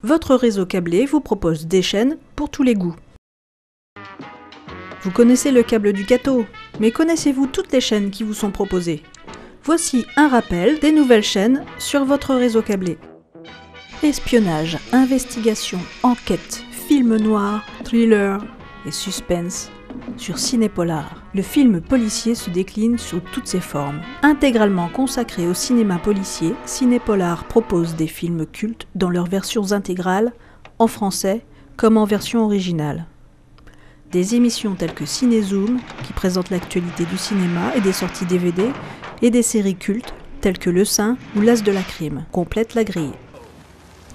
votre réseau câblé vous propose des chaînes pour tous les goûts. Vous connaissez le câble du gâteau, mais connaissez-vous toutes les chaînes qui vous sont proposées? Voici un rappel des nouvelles chaînes sur votre réseau câblé. Espionnage, investigation, enquête, film noir, thriller et suspense sur Cinépolar. Le film policier se décline sous toutes ses formes. Intégralement consacré au cinéma policier, Cinépolar propose des films cultes dans leurs versions intégrales, en français comme en version originale. Des émissions telles que Cinézoom, qui présentent l'actualité du cinéma et des sorties DVD, et des séries cultes telles que Le Saint ou L'As de la Crime complètent la grille.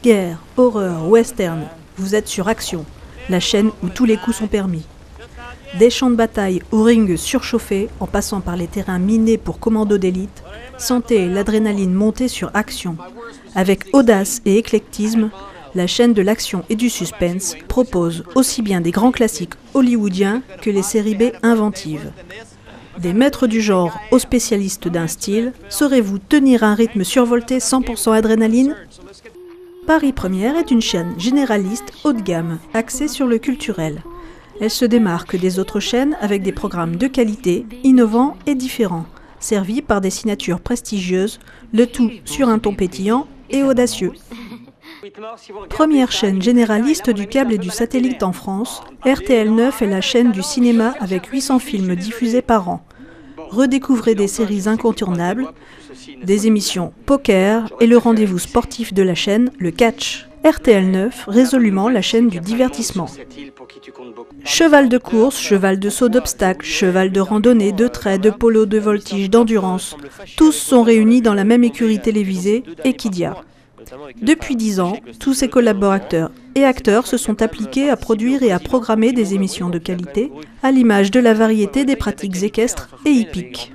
Guerre, horreur, western, vous êtes sur Action, la chaîne où tous les coups sont permis. Des champs de bataille au ring surchauffé, en passant par les terrains minés pour commandos d'élite, sentez l'adrénaline monter sur Action. Avec audace et éclectisme, la chaîne de l'action et du suspense propose aussi bien des grands classiques hollywoodiens que les séries B inventives. Des maîtres du genre aux spécialistes d'un style, saurez-vous tenir un rythme survolté 100% adrénaline? Paris Première est une chaîne généraliste haut de gamme, axée sur le culturel. Elle se démarque des autres chaînes avec des programmes de qualité, innovants et différents, servis par des signatures prestigieuses, le tout sur un ton pétillant et audacieux. Première chaîne généraliste du câble et du satellite en France, RTL9 est la chaîne du cinéma avec 800 films diffusés par an. Redécouvrez des séries incontournables, des émissions poker et le rendez-vous sportif de la chaîne, le catch. RTL9, résolument la chaîne du divertissement. Cheval de course, cheval de saut d'obstacle, cheval de randonnée, de trait, de polo, de voltige, d'endurance, tous sont réunis dans la même écurie télévisée, Equidia. Depuis 10 ans, tous ses collaborateurs et acteurs se sont appliqués à produire et à programmer des émissions de qualité, à l'image de la variété des pratiques équestres et hippiques.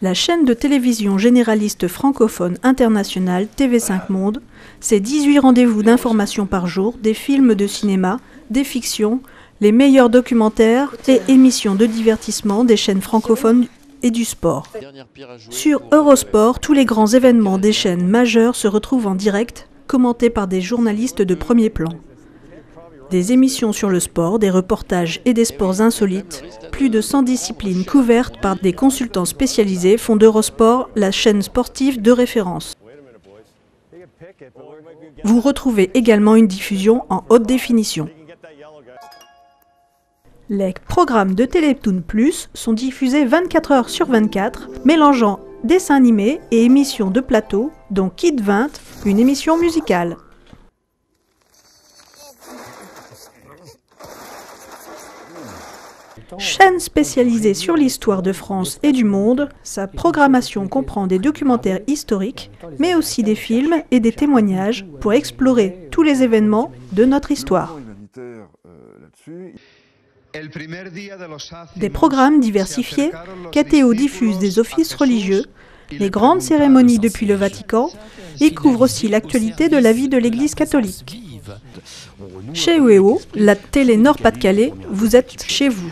La chaîne de télévision généraliste francophone internationale TV5 Monde, c'est 18 rendez-vous d'information par jour, des films de cinéma, des fictions, les meilleurs documentaires et émissions de divertissement des chaînes francophones et du sport. Sur Eurosport, tous les grands événements des chaînes majeures se retrouvent en direct, commentés par des journalistes de premier plan. Des émissions sur le sport, des reportages et des sports insolites, plus de 100 disciplines couvertes par des consultants spécialisés font d'Eurosport la chaîne sportive de référence. Vous retrouvez également une diffusion en haute définition. Les programmes de Télétoon Plus sont diffusés 24 heures sur 24, mélangeant dessins animés et émissions de plateau, dont Kid 20, une émission musicale. Chaîne spécialisée sur l'histoire de France et du monde, sa programmation comprend des documentaires historiques, mais aussi des films et des témoignages pour explorer tous les événements de notre histoire. Des programmes diversifiés, KTO diffuse des offices religieux, les grandes cérémonies depuis le Vatican et couvre aussi l'actualité de la vie de l'Église catholique. Chez UEO, la télé Nord-Pas-de-Calais, vous êtes chez vous.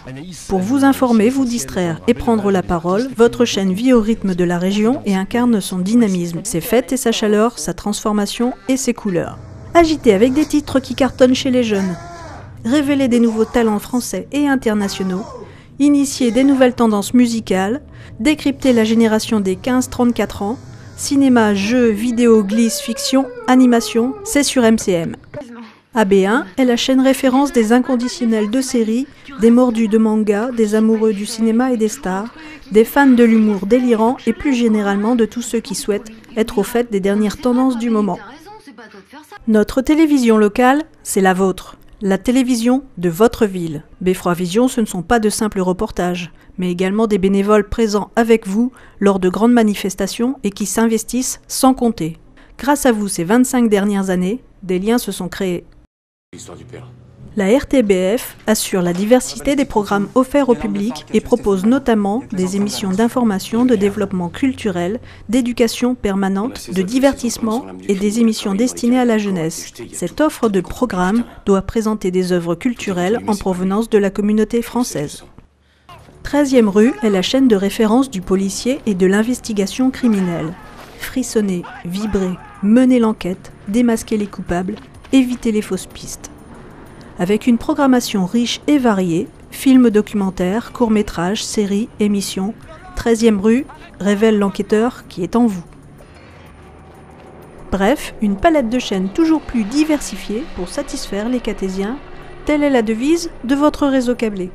Pour vous informer, vous distraire et prendre la parole, votre chaîne vit au rythme de la région et incarne son dynamisme, ses fêtes et sa chaleur, sa transformation et ses couleurs. Agitez avec des titres qui cartonnent chez les jeunes. Révélez des nouveaux talents français et internationaux. Initiez des nouvelles tendances musicales. Décryptez la génération des 15-34 ans. Cinéma, jeux, vidéo, glisse, fiction, animation, c'est sur MCM. AB1 est la chaîne référence des inconditionnels de séries, des mordus de manga, des amoureux du cinéma et des stars, des fans de l'humour délirant et plus généralement de tous ceux qui souhaitent être au fait des dernières tendances du moment. Notre télévision locale, c'est la vôtre. La télévision de votre ville. Beffroi Vision, ce ne sont pas de simples reportages, mais également des bénévoles présents avec vous lors de grandes manifestations et qui s'investissent sans compter. Grâce à vous, ces 25 dernières années, des liens se sont créés. La RTBF assure la diversité des programmes offerts au public et propose notamment des émissions d'information, de développement culturel, d'éducation permanente, de divertissement et des émissions destinées à la jeunesse. Cette offre de programmes doit présenter des œuvres culturelles en provenance de la communauté française. 13e rue est la chaîne de référence du policier et de l'investigation criminelle. frissonner, vibrer, mener l'enquête, démasquer les coupables, éviter les fausses pistes. Avec une programmation riche et variée, films documentaires, courts-métrages, séries, émissions, 13e rue révèle l'enquêteur qui est en vous. Bref, une palette de chaînes toujours plus diversifiée pour satisfaire les cartésiens. Telle est la devise de votre réseau câblé.